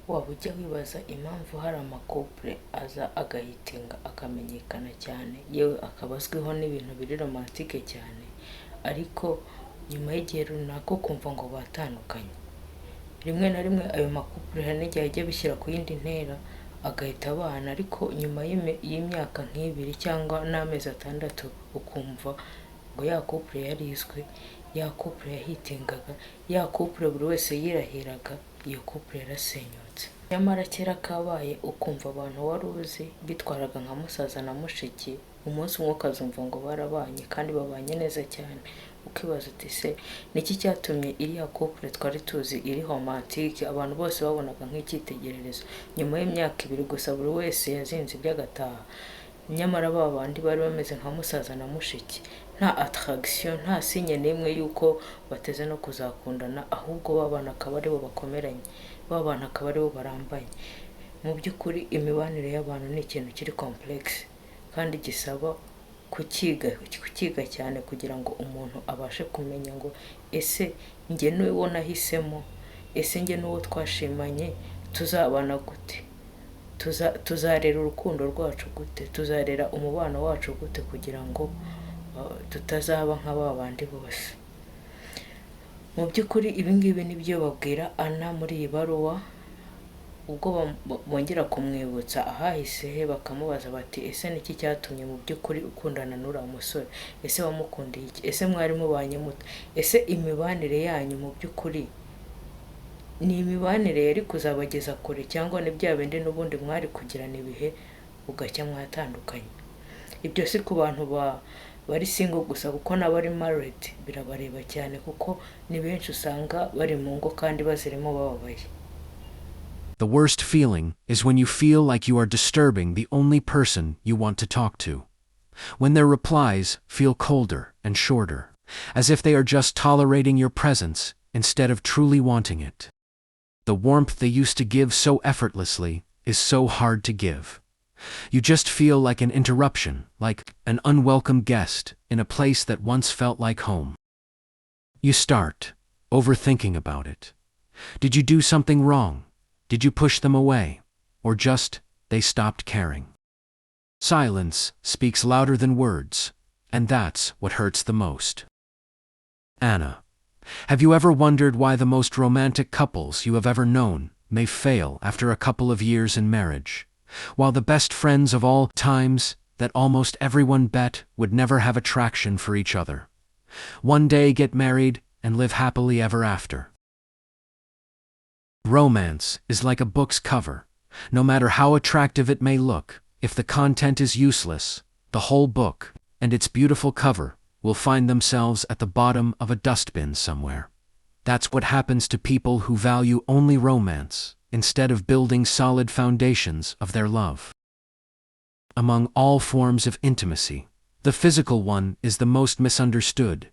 waba ujya wibaza impamvu hari amakupure aza agahitinga akamenyekana cyane yewe akaba azwiho n'ibintu biri romantike cyane, ariko nyuma y'igihe runaka ukumva ngo batandukanye. Rimwe na rimwe ayo makupure hari n'igihe ajya bishyira ku yindi ntera agahita abana, ariko nyuma y'imyaka nk'ibiri cyangwa n'amezi atandatu ukumva ngo ya kupure yarizwe, ya kupure yahitingaga, ya kupure buri wese yirahiraga, iyo kupure yarasenyutse. Nyamara kera kabaye ukumva abantu wari uzi bitwaraga nka musaza na mushiki, umunsi umwe ukazumva ngo barabanye kandi babanye neza cyane, ukibaza uti se niki cyatumye iriya couple twari tuzi iri romantike abantu bose babonaga nk'icyitegererezo, nyuma y'imyaka ibiri gusa buri wese yazinze ibyo agataha, nyamara ba bandi bari bameze nka musaza na mushiki, nta attraction, nta sinye n'imwe y'uko bateze no kuzakundana, ahubwo babana akaba aribo bakomeranye, babana akaba aribo barambanye. Mu by'ukuri imibanire y'abantu ni ikintu kiri complexe kandi gisaba kukiga cyane kugira ngo umuntu abashe kumenya ngo ese njye n'uwo nahisemo, ese njye n'uwo twashimanye tuzabana gute, tuzarera urukundo rwacu gute, tuzarera umubano wacu gute kugira ngo tutazaba nka ba bandi bose. Mu by'ukuri ibi ngibi nibyo babwira Anna muri iyi baruwa, ubwo bongera kumwibutsa ahahise he, bakamubaza bati ese niki cyatumye mu by'ukuri ukundana n'uriya musore, ese wamukundiye iki, ese mwari mubanye mute, ese imibanire yanyu mu by'ukuri ni imibanire yari kuzabageza kure cyangwa ni bya bindi n'ubundi mwari kugirana ibihe ugacya mwatandukanye. Ibyo si ku bantu bari single gusa, kuko n'abari married birabareba cyane, kuko ni benshi usanga bari mu ngo kandi bazirimo bababaye. The worst feeling is when you feel like you are disturbing the only person you want to talk to. When their replies feel colder and shorter, as if they are just tolerating your presence instead of truly wanting it. The warmth they used to give so effortlessly is so hard to give. You just feel like an interruption, like an unwelcome guest in a place that once felt like home. You start overthinking about it. Did you do something wrong? Did you push them away? Or just, they stopped caring? Silence speaks louder than words, and that's what hurts the most. Anna, have you ever wondered why the most romantic couples you have ever known may fail after a couple of years in marriage, while the best friends of all times that almost everyone bet would never have attraction for each other one day get married and live happily ever after? Romance is like a book's cover. No matter how attractive it may look, if the content is useless, the whole book and its beautiful cover will find themselves at the bottom of a dustbin somewhere. That's what happens to people who value only romance instead of building solid foundations of their love. Among all forms of intimacy, the physical one is the most misunderstood,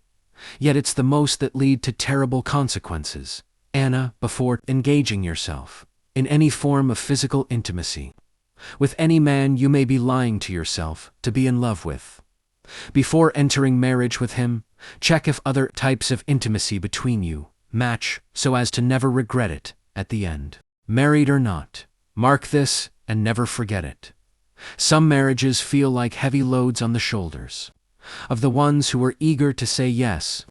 yet it's the most that lead to terrible consequences. Anna, before engaging yourself in any form of physical intimacy with any man you may be lying to yourself to be in love with, before entering marriage with him, check if other types of intimacy between you match so as to never regret it at the end. Married or not, mark this and never forget it. Some marriages feel like heavy loads on the shoulders of the ones who are eager to say yes.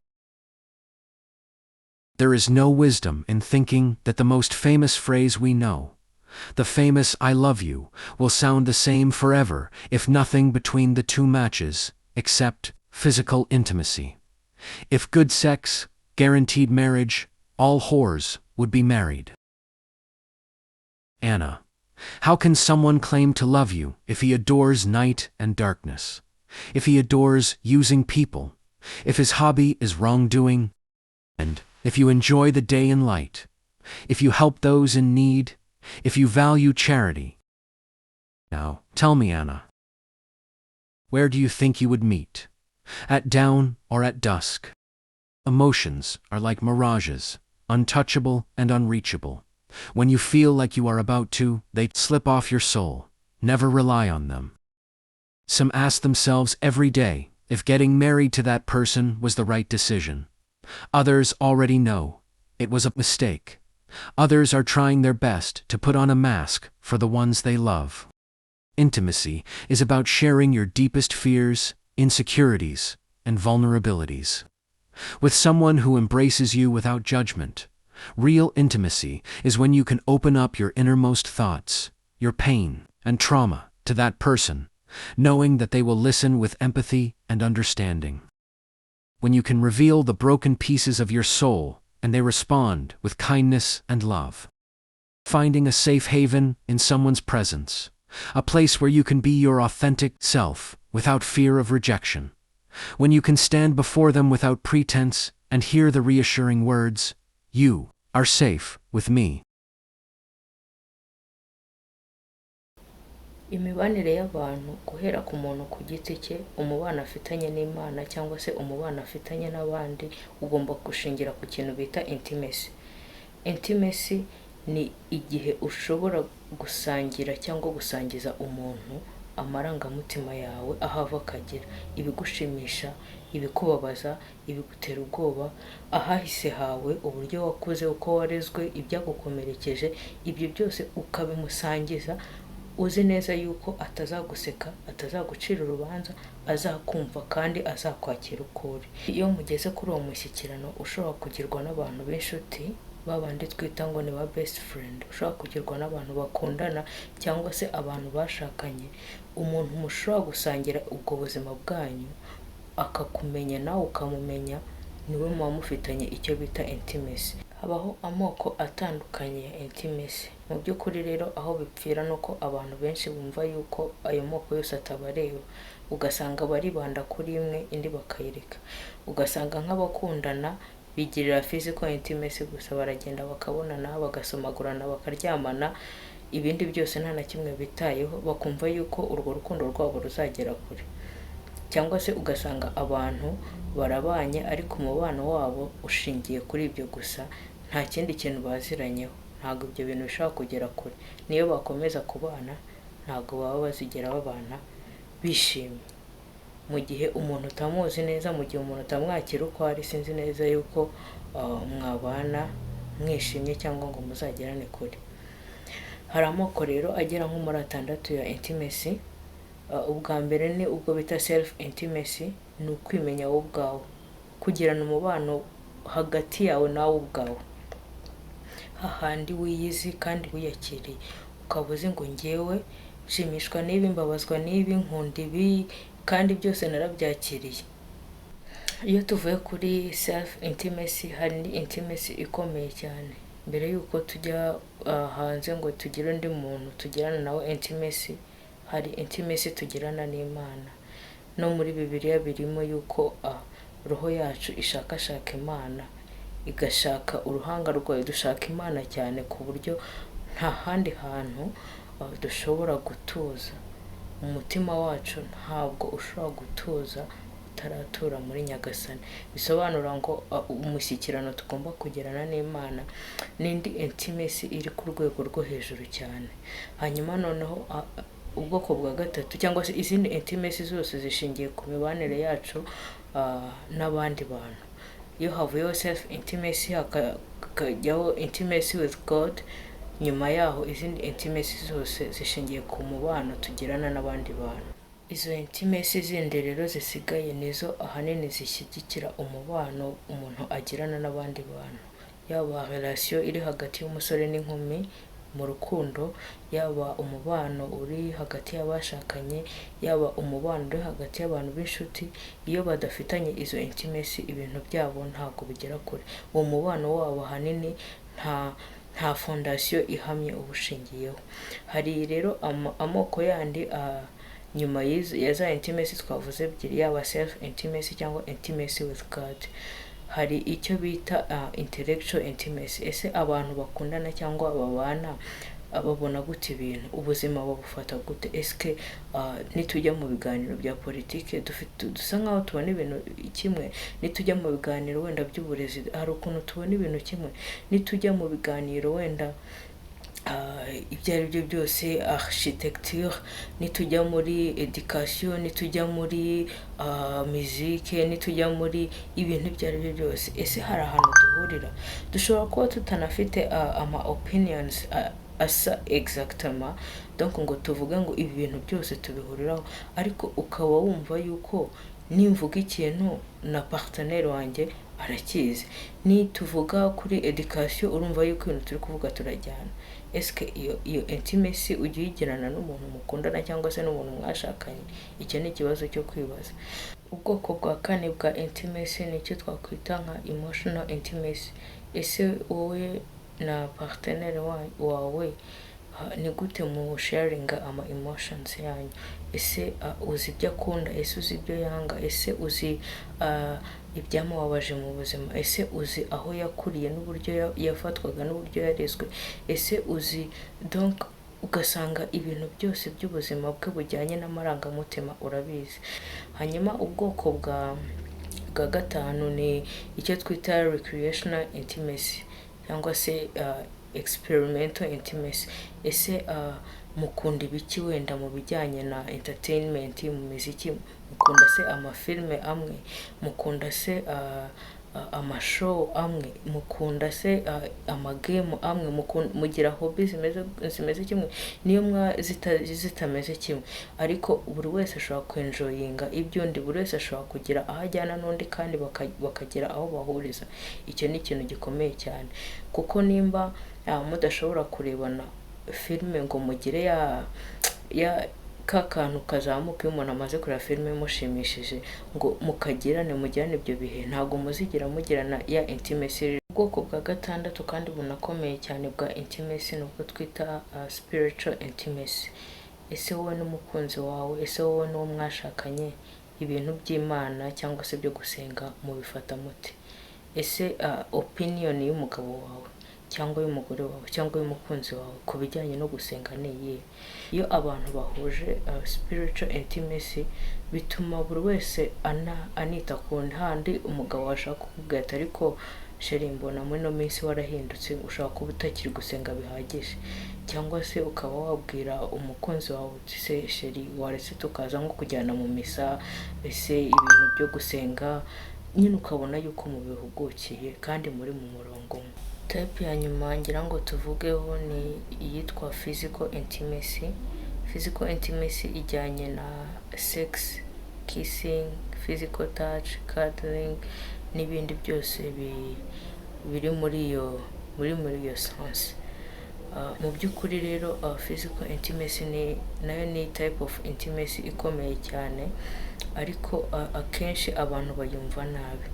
There is no wisdom in thinking that the most famous phrase we know, the famous I love you, will sound the same forever if nothing between the two matches except physical intimacy. If good sex guaranteed marriage, all whores would be married. Anna, how can someone claim to love you if he adores night and darkness? If he adores using people? If his hobby is wrongdoing? And if you enjoy the day and light? If you help those in need? If you value charity? Now, tell me, Anna, where do you think you would meet? At dawn or at dusk? Emotions are like mirages, untouchable and unreachable. When you feel like you are about to, they slip off your soul. Never rely on them. Some ask themselves every day if getting married to that person was the right decision. Others already know it was a mistake. Others are trying their best to put on a mask for the ones they love. Intimacy is about sharing your deepest fears, insecurities, and vulnerabilities with someone who embraces you without judgment. Real intimacy is when you can open up your innermost thoughts, your pain, and trauma to that person, knowing that they will listen with empathy and understanding. When you can reveal the broken pieces of your soul and they respond with kindness and love. Finding a safe haven in someone's presence, a place where you can be your authentic self without fear of rejection. When you can stand before them without pretense and hear the reassuring words, "You are safe with me." Imibanire y'abantu guhera ku muntu ku giti cye, umubano afitanye n'Imana cyangwa se umubano afitanye n'abandi ugomba gushingira ku kintu bita intimacy. Intimacy ni igihe ushobora gusangira cyangwa gusangiza umuntu amarangamutima yawe ahava akagera, ibigushimisha, ibikubabaza, ibigutera ubwoba, ahahise hawe, uburyo wakuze, uko warezwe, ibyagukomerekeje, ibyo byose ukabimusangiza uzi neza yuko atazaguseka, atazagucira urubanza, azakumva kandi azakwakira uko uri. Iyo mugeze kuri uwo mushyikirano ushobora kugirwa n'abantu b'inshuti, babandi twita ngo ni ba best friend, ushobora kugirwa n'abantu bakundana cyangwa se abantu bashakanye, umuntu mushobora gusangira ubwo buzima bwanyu, akakumenya nawe ukamumenya, niwe muba mufitanye icyo bita intimacy. Habaho amoko atandukanye ya intimacy. Mu by'ukuri rero aho bipfira nuko abantu benshi bumva yuko ayo moko yose atabareba, ugasanga baribanda kuri imwe indi bakayireka. Ugasanga nk'abakundana bigirira physical intimacy gusa, baragenda bakabonana, bagasomagurana, bakaryamana, ibindi byose nta na kimwe bitayeho, bakumva yuko urwo rukundo rwabo ruzagera kure. Cyangwa se ugasanga abantu barabanye ariko umubano wabo ushingiye kuri ibyo gusa, nta kindi kintu baziranyeho. Ntabwo ibyo bintu bishobora kugera kure. Niyo bakomeza kubana ntabwo baba bazigera babana bishimye. Mu gihe umuntu utamuzi neza, mu gihe umuntu utamwakira uko ari, sinzi neza yuko mwabana mwishimye cyangwa ngo muzagerane kure. Hari amoko rero agera nko muri 6 ya intimacy. Ubwa mbere ni ubwo bita self intimacy, ni ukwimenya wowe ubwawe, kugirana umubano hagati yawe nawe ubwawe, hahandi wiyizi kandi wiyakiriye, ukaba uzi ngo ngewe nshimishwa n'ibi, mbabazwa n'ibi, nkunda ibi, kandi byose narabyakiriye. Iyo tuvuye kuri self intimacy, hari intimacy ikomeye cyane. Mbere yuko tujya hanze ngo tugire undi muntu tugirana nawe intimacy, hari intimacy tugirana n'Imana. No muri Bibiliya birimo yuko roho yacu ishakashaka Imana, igashaka uruhanga rwayo, dushaka Imana cyane ku buryo nta handi hantu dushobora gutuza. Umutima wacu ntabwo ushobora gutuza utaratura muri Nyagasani. Bisobanura ngo umushyikirano tugomba kugirana n'Imana n'indi intimacy iri ku rwego rwo hejuru cyane. Hanyuma noneho ubwoko bwa gatatu cyangwa se izindi intimacy zose zishingiye ku mibanire yacu n'abandi bantu. Iyo havuyeho self intimacy hakajyaho intimacy with God, nyuma yaho izindi intimacy zose zishingiye ku mubano tugirana n'abandi bantu. Izo intimacy zindi rero zisigaye nizo ahanini zishyigikira umubano umuntu agirana n'abandi bantu, yaba relation iri hagati y'umusore n'inkumi mu rukundo, yaba umubano uri hagati y'abashakanye, yaba umubano uri hagati y'abantu b'inshuti. Iyo badafitanye izo intimacy, ibintu byabo ntabwo bigera kure. Uwo mubano wabo ahanini nta fondation ihamye ubushingiyeho. Hari rero amoko yandi nyuma ya za intimacy twavuze ebyiri, yaba self intimacy cyangwa intimacy with God. Hari icyo bita intellectual intimacy. Ese abantu bakundana cyangwa babana babona gute ibintu, ubuzima babufata gute? Eske nitujya mu biganiro bya politike dusa nkaho tubona ibintu kimwe? Nitujya mu biganiro wenda by'uburezi hari ukuntu tubona ibintu kimwe? Nitujya mu biganiro wenda ibyo ari byo byose, architecture, nitujya muri education, nitujya muri musique, nitujya muri ibintu ibyo ari byo byose, ese hari ahantu duhurira? Dushobora kuba tutanafite ama opinions asa exactement, donc ngo tuvuge ngo ibi bintu byose tubihuriraho, ariko ukaba wumva yuko nimvuga ikintu na partenaire wanjye arakizi, nituvuga kuri education urumva yuko ibintu turi kuvuga turajyana. Eske iyo intimacy ujya uyigirana n'umuntu mukundana cyangwa se n'umuntu mwashakanye? Icyo ni ikibazo cyo kwibaza. Ubwoko bwa kane bwa intimacy ni icyo twakwita nka emotional intimacy. Ese wowe na partenaire wawe ni gute mu sharinga ama emotions yanyu? Ese uzi ibyo akunda? Ese uzi ibyo yanga? Ese uzi ibyamubabaje mu buzima? Ese uzi aho yakuriye n'uburyo yafatwaga n'uburyo yarezwe? Ese uzi, donc ugasanga ibintu byose by'ubuzima bwe bujyanye n'amarangamutima urabizi. Hanyuma ubwoko bwa gatanu ni icyo twita recreational intimacy cyangwa se experimental intimacy. Ese mukunda ibiki wenda mu bijyanye na entertainment, mu muziki? Mukunda se amafilme amwe? Mukunda se amashow amwe? Mukunda se amagame amwe? Mugira hobby zimeze kimwe? Niyo zitameze kimwe, ariko buri wese ashobora kwenjoyinga iby'undi, buri wese ashobora kugira aho ajyana n'undi kandi bakagera aho bahuriza. Icyo ni ikintu gikomeye cyane, kuko nimba mudashobora kurebana filime ngo mugire ya kantu kazamuka iyo umuntu amaze kureba filime imushimishije ngo mukagirane mugirane ibyo bihe, ntabwo muzigira mugirana ya intimacy. Ubwoko bwa gatandatu kandi bunakomeye cyane bwa intimacy nubwo twita spiritual intimacy. Ese wowe n'umukunzi wawe, ese wowe n'uwo mwashakanye, ibintu by'Imana cyangwa se byo gusenga mubifata mute? Ese opinion y'umugabo wawe cyangwa y'umugore wawe cyangwa y'umukunzi wawe ku bijyanye no gusenga ni iyihe? Iyo abantu bahuje spiritual intimacy bituma buri wese anita ku wundi. Handi umugabo washaka kukubwira ati ariko sheri mbona muri no minsi warahindutse, ushaka kuba utakiri gusenga bihagije, cyangwa se ukaba wabwira umukunzi wawe uti se sheri waretse tukaza nko kujyana mu misa, ese ibintu byo gusenga nyine ukabona yuko mubihugukiye kandi muri mu murongo umwe. Type ya nyuma ngira ngo tuvugeho ni iyitwa physical intimacy. Physical intimacy ijyanye na sex, kissing, physical touch, cuddling n'ibindi byose biri muri iyo sense. Mu by'ukuri rero physical intimacy nayo ni type of intimacy ikomeye cyane, ariko akenshi abantu bayumva nabi.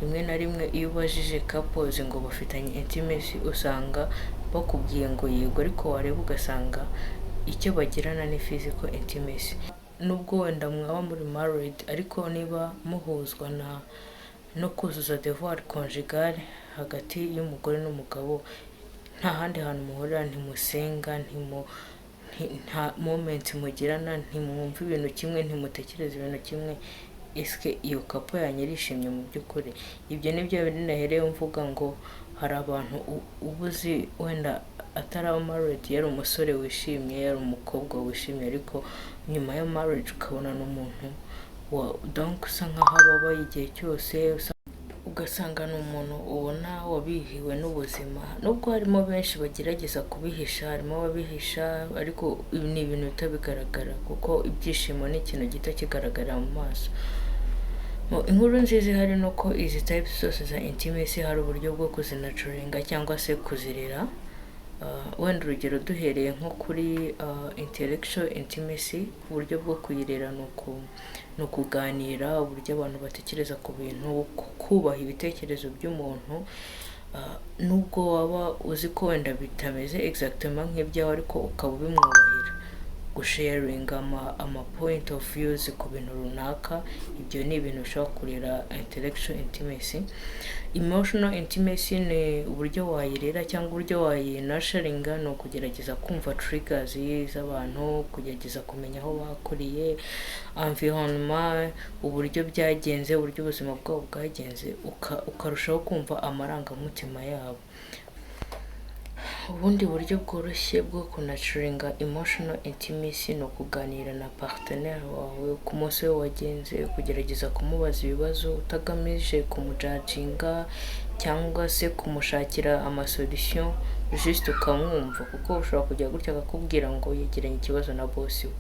Rimwe na rimwe iyo ubajije couples ngo bafitanye intimacy usanga bakubwiye ngo yego, ariko wareba ugasanga icyo bagirana ni physical intimacy. Nubwo wenda mwaba muri married, ariko niba muhuzwa no kuzuza devoir conjugal hagati y'umugore n'umugabo, nta handi hantu muhurira, ntimusenga, nta moment mugirana, ntimwumva ibintu kimwe, ntimutekereza ibintu kimwe, eske iyo couple yanyu irishimye mu by'ukuri? Ibyo nibyo nahereyeho mvuga ngo hari abantu ubuzi wenda atari married yari umusore wishimye, yari umukobwa wishimye, ariko nyuma ya marriage ukabona n'umuntu donc usa nkaho ababaye igihe cyose, ugasanga ni umuntu ubona wabihiwe n'ubuzima. Nubwo harimo benshi bagerageza kubihisha, harimo ababihisha, ariko ni ibintu bitabigaragara kuko ibyishimo ni ikintu gito kigaragara mu maso. Inkuru nziza ihari ni uko izi types zose za intimacy hari uburyo bwo kuzinaturinga cyangwa se kuzirera. Wenda urugero duhereye nko kuri intellectual intimacy, uburyo bwo kuyirera ni ukuganira uburyo abantu batekereza ku bintu, kubaha ibitekerezo by'umuntu, nubwo waba uzi ko wenda bitameze exactement nk'ibyawe ariko ukaba ubimwubahira. Gusharinga ama point of views ku bintu runaka, ibyo ni ibintu bishobora kurera intellectual intimacy. Emotional intimacy ni uburyo wayirera cyangwa uburyo wayinasharinga, ni ukugerageza kumva triggers z'abantu, kugerageza kumenya aho bakuriye, environnement, uburyo byagenze, uburyo ubuzima bwabo bwagenze, ukarushaho kumva amarangamutima yabo. ubundi buryo bworoshye bwo kunaturinga emotional intimacy ni ukuganira na partner wawe ku munsi we wagenze, kugerageza kumubaza ibibazo utagamije kumujudginga cyangwa se kumushakira amasolution, just ukamwumva, kuko ushobora kujya gutya akakubwira ngo yegeranye ikibazo na boss we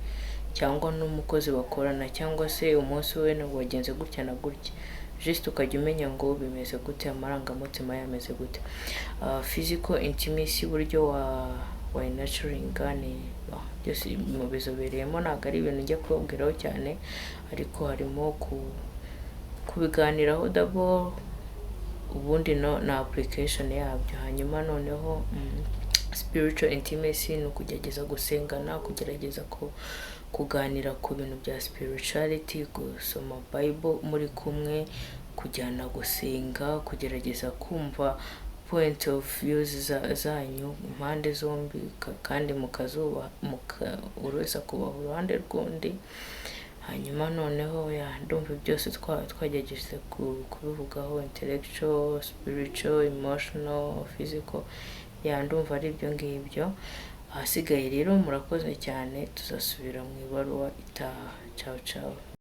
cyangwa n'umukozi bakorana, cyangwa se umunsi we wagenze gutya na gutya, just ukajya umenya ngo bimeze gute, amarangamutima yameze gute. Physical intimacy buryo wa nurturinga ni byose mu bizobereyemo, ntabwo ari ibintu njya kubabwiraho cyane, ariko harimo kubiganiraho double, ubundi na application yabyo. Hanyuma noneho spiritual intimacy ni ukugerageza gusengana, kugerageza kuganira ku bintu bya spirituality, gusoma Bible muri kumwe, kujyana gusenga, kugerageza kumva point of views zanyu impande zombi, kandi mukazuba buri wese akubaha uruhande rw'undi. Hanyuma noneho ndumva byose twagerageje kubivugaho, intellectual, spiritual, emotional, physical, ndumva ari ibyo ngibyo. Ahasigaye rero murakoze cyane, tuzasubira mu ibaruwa itaha. Ciao ciao.